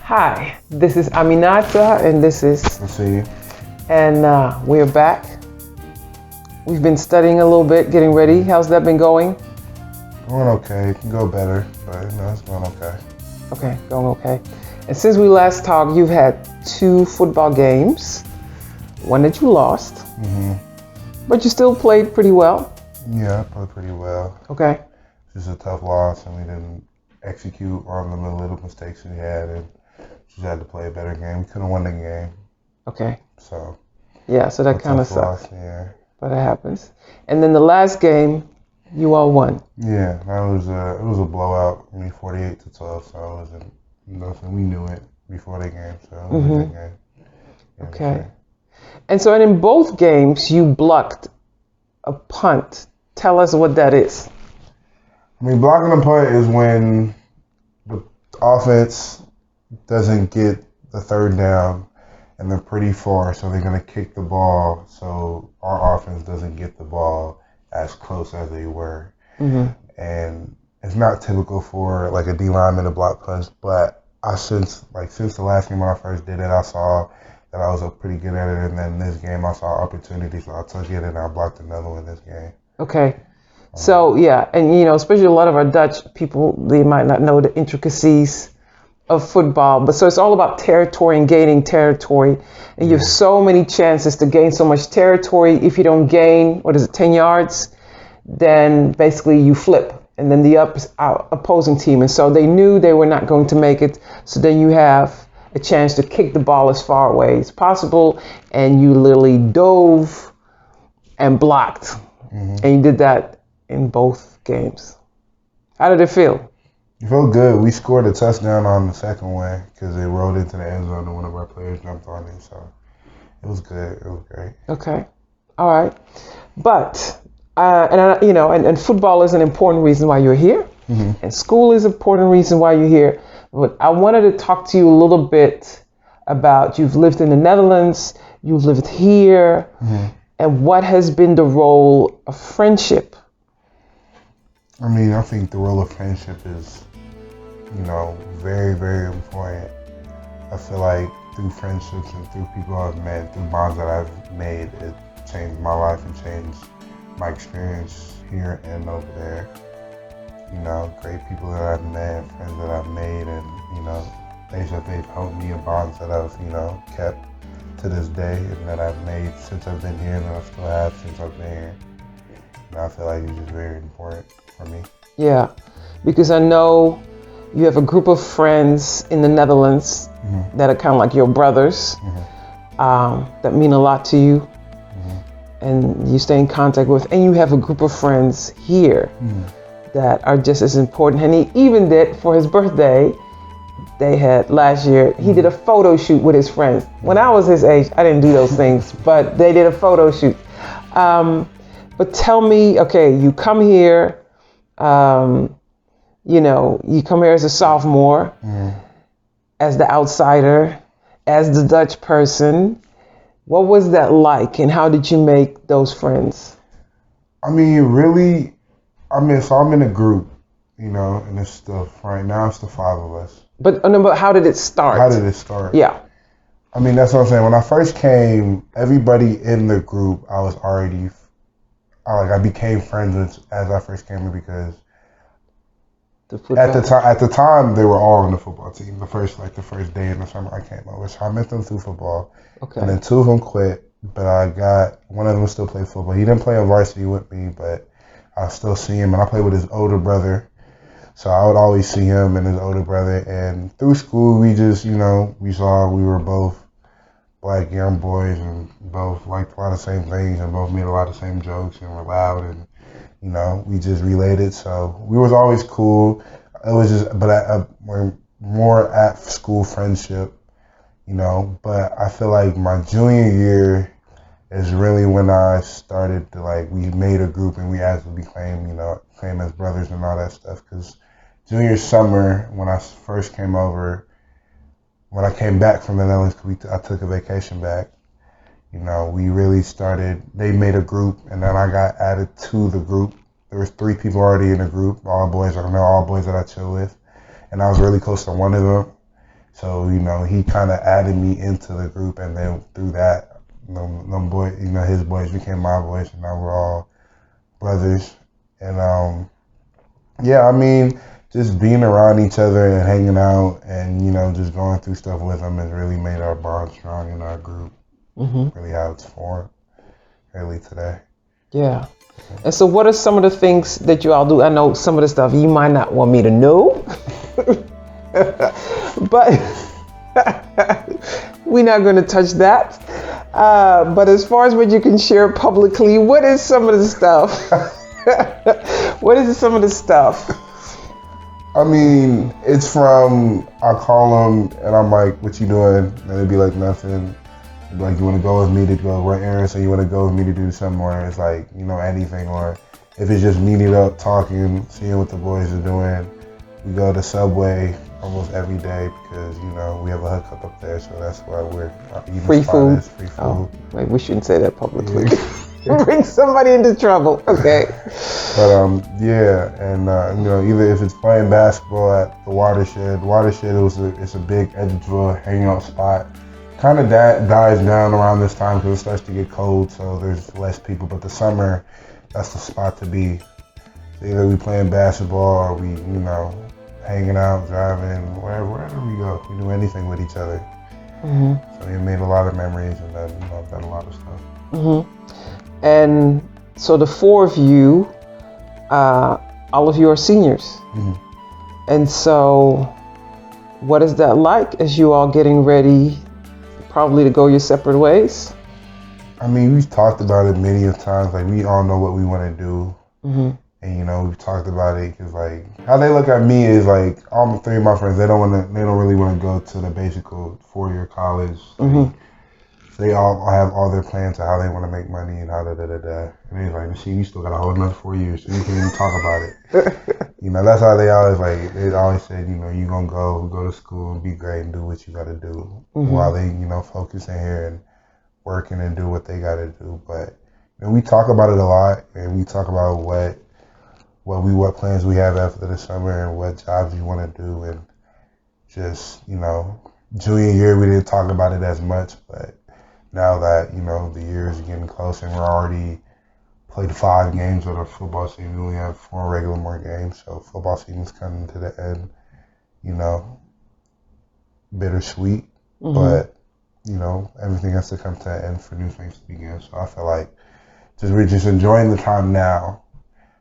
Hi, this is Aminata, and this is, Nasim. and we're back. We've been studying a little bit, getting ready. How's that been going? Going okay. It can go better, but it's going okay. Okay, going okay. And since we last talked, you've had 2 football games, one that you lost, but you still played pretty well. Yeah, I played pretty well. Okay, Just a tough loss, and we didn't execute on the little mistakes we had, and just had to play a better game. We couldn't win the game, okay. so Yeah, so that a kind of tough loss. sucks, Yeah, but it happens. And then the last game, you all won. yeah. It was a blowout. 48-12. So it wasn't nothing. We knew it before the game, so it was a good game. Yeah, Okay. And so, and in both games, you blocked a punt. Tell us what that is. I mean, blocking a punt is when the offense doesn't get the third down and they're pretty far, so they're going to kick the ball so our offense doesn't get the ball as close as they were. And it's not typical for like a D lineman to block punts, but since the last game when I first did it, I saw that I was pretty good at it, and then this game I saw opportunity, so I took it and I blocked another one this game. Okay. So, yeah, and especially a lot of our Dutch people, they might not know the intricacies of football, but so it's all about territory and gaining territory. And you have so many chances to gain so much territory. If you don't gain, 10 yards, then basically you flip, and then the opposing team. And so they knew they were not going to make it. So then you have a chance to kick the ball as far away as possible, and you literally dove and blocked. And you did that in both games. How did it feel? It felt good. We scored a touchdown on the second one because it rolled into the end zone and one of our players jumped on it. So it was good. It was great. Okay. All right. But, and football is an important reason why you're here. And school is an important reason why you're here. But I wanted to talk to you a little bit about, you've lived in the Netherlands, you've lived here, and what has been the role of friendship? I mean, I think the role of friendship is, very, very important. I feel like through friendships and through people I've met, through bonds that I've made, it changed my life and changed my experience here and over there. Great people that I've met, friends that I've made, and, things that they've helped me and bonds that I've, kept to this day and that I've made since I've been here and that I still have since I've been here. And I feel like it's just very important for me. Yeah, because I know you have a group of friends in the Netherlands that are kind of like your brothers, that mean a lot to you, and you stay in contact with, and you have a group of friends here that are just as important. And he even did, for his birthday, they had last year, he did a photo shoot with his friends. When I was his age, I didn't do those things, but they did a photo shoot. But tell me, okay, you come here, you come here as a sophomore, as the outsider, as the Dutch person. What was that like, and how did you make those friends? I mean, so I'm in a group, and it's right now it's the 5 of us. But how did it start? How did it start? Yeah. I mean, that's what I'm saying. When I first came, everybody in the group, I became friends with as I first came in because at the time they were all on the football team. The first day in the summer I came over, so I met them through football. Okay. And then 2 of them quit, but one of them still played football. He didn't play on varsity with me, but I still see him, and I played with his older brother. So I would always see him and his older brother. And through school, we just, we were both black young boys and both liked a lot of the same things and both made a lot of the same jokes and were loud and, we just related. So we was always cool. It was just, we're more at school friendship, but I feel like my junior year is really when I started to we made a group and we actually became as brothers and all that stuff. Because junior summer, when I first came over, when I came back from the Netherlands, I took a vacation back, we really started, they made a group and then I got added to the group. There was 3 people already in the group, all boys that I chill with. And I was really close to one of them. So, he kind of added me into the group, and then through that, them boy, his boys became my boys, and now we're all brothers. And yeah, I mean, just being around each other and hanging out, and just going through stuff with them has really made our bond strong in our group. Really how it's formed, really today. Yeah. And so, what are some of the things that you all do? I know some of the stuff you might not want me to know. But we're not going to touch that. But as far as what you can share publicly, what is some of the stuff? What is some of the stuff? I mean, it's from, I call them and I'm like, what you doing? And they'd be like, nothing. They'd be like, you want to go with me to go run errands, or you want to go with me to do something, or it's like, anything, or if it's just meeting up, talking, seeing what the boys are doing. We go to Subway almost every day because, we have a hookup up there, so that's why we're eating Free food. Free food. Oh, wait, we shouldn't say that publicly. Bring somebody into trouble. Okay. But yeah, and either if it's playing basketball at the Watershed, it's a big Edgewood hangout spot. Kind of dies down around this time because it starts to get cold, so there's less people. But the summer, that's the spot to be. So either we playing basketball or we, hanging out, driving, wherever we go. We do anything with each other. So we made a lot of memories, and then I've done a lot of stuff. And so the four of you, all of you are seniors. And so what is that like as you all getting ready probably to go your separate ways? I mean, we've talked about it many times. Like, we all know what we want to do. And, we've talked about it because, like, how they look at me is, like, all three of my friends, they don't really want to go to the basic 4-year college. They all have all their plans of how they want to make money and how da-da-da-da. And they're like, Nasim, you still got a whole another 4 years, so you can't even talk about it. That's how they always said, you going to go to school and be great and do what you got to do while they, focus in here and working and do what they got to do. But we talk about it a lot, and we talk about what plans we have after the summer and what jobs you want to do. And just, junior year, we didn't talk about it as much, but now that, the year is getting close and we're already played 5 games with our football team, we only have 4 regular games, so football season's coming to the end, bittersweet, but, everything has to come to an end for new things to begin. So I feel like we're just enjoying the time now.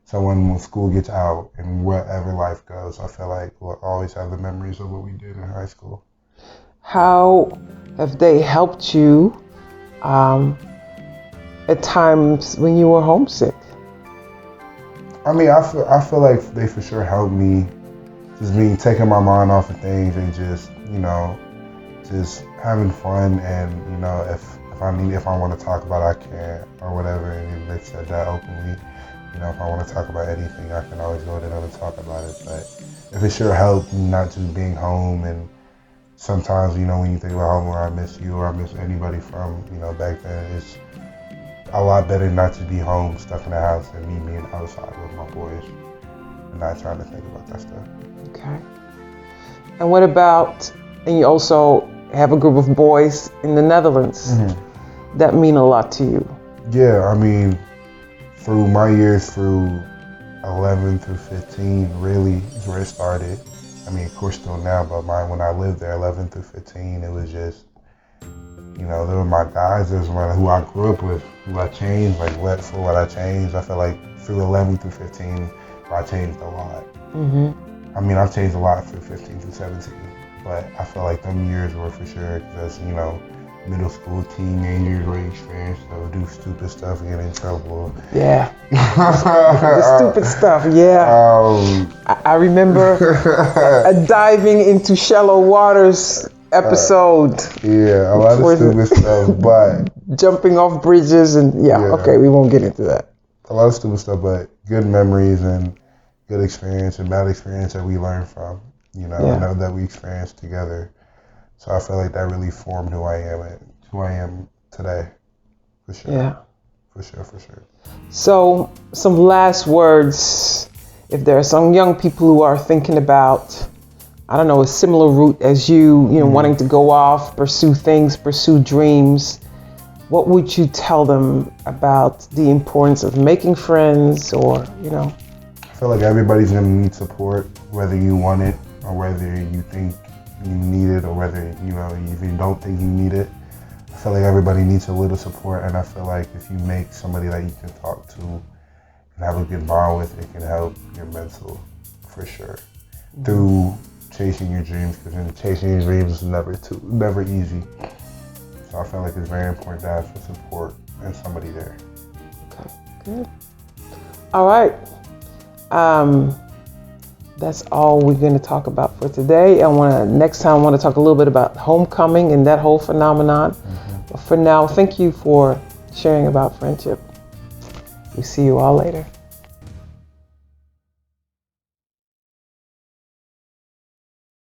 So when school gets out and wherever life goes, I feel like we'll always have the memories of what we did in high school. How have they helped you at times when you were homesick? I mean, I feel like they for sure helped me, just taking my mind off of things and just just having fun. And if I want to talk about it, I can, or whatever. And they've said that openly. If I want to talk about anything, I can always go to them and talk about it. But it for sure helped me not just being home. And sometimes, when you think about home, where I miss you or I miss anybody from, back then, it's a lot better not to be home, stuck in the house, than me being outside with my boys and not trying to think about that stuff. Okay. And what about, and you also have a group of boys in the Netherlands that mean a lot to you? Yeah, I mean, through my years, through 11 through 15, really is where it started. I mean, of course, still now, but when I lived there, 11 through 15, it was just, they were my guys. There was who I grew up with, who I changed, like what I changed. I feel like through 11 through 15, I changed a lot. I mean, I've changed a lot through 15 through 17, but I feel like them years were for sure because, middle school, teenagers, were experience, do stupid stuff, get in trouble. Yeah. The stupid stuff, yeah. I remember a diving into shallow waters episode. Yeah, a lot of stupid stuff, but jumping off bridges and okay, we won't get into that. A lot of stupid stuff, but good memories and good experience and bad experience that we learned from, that we experienced together. So I feel like that really formed who I am today, for sure. Yeah. For sure. So some last words, if there are some young people who are thinking about I don't know, a similar route as you, wanting to go off, pursue things, pursue dreams, what would you tell them about the importance of making friends or, I feel like everybody's going to need support, whether you want it or whether you think you need it or whether, if you don't think you need it. I feel like everybody needs a little support, and I feel like if you make somebody that you can talk to and have a good bond with, it can help your mental for sure. Through chasing your dreams, because chasing your dreams is never easy. So I feel like it's very important to have some support and somebody there. Okay, good. All right. That's all we're going to talk about for today. Next time I want to talk a little bit about homecoming and that whole phenomenon. But for now, thank you for sharing about friendship. We see you all later.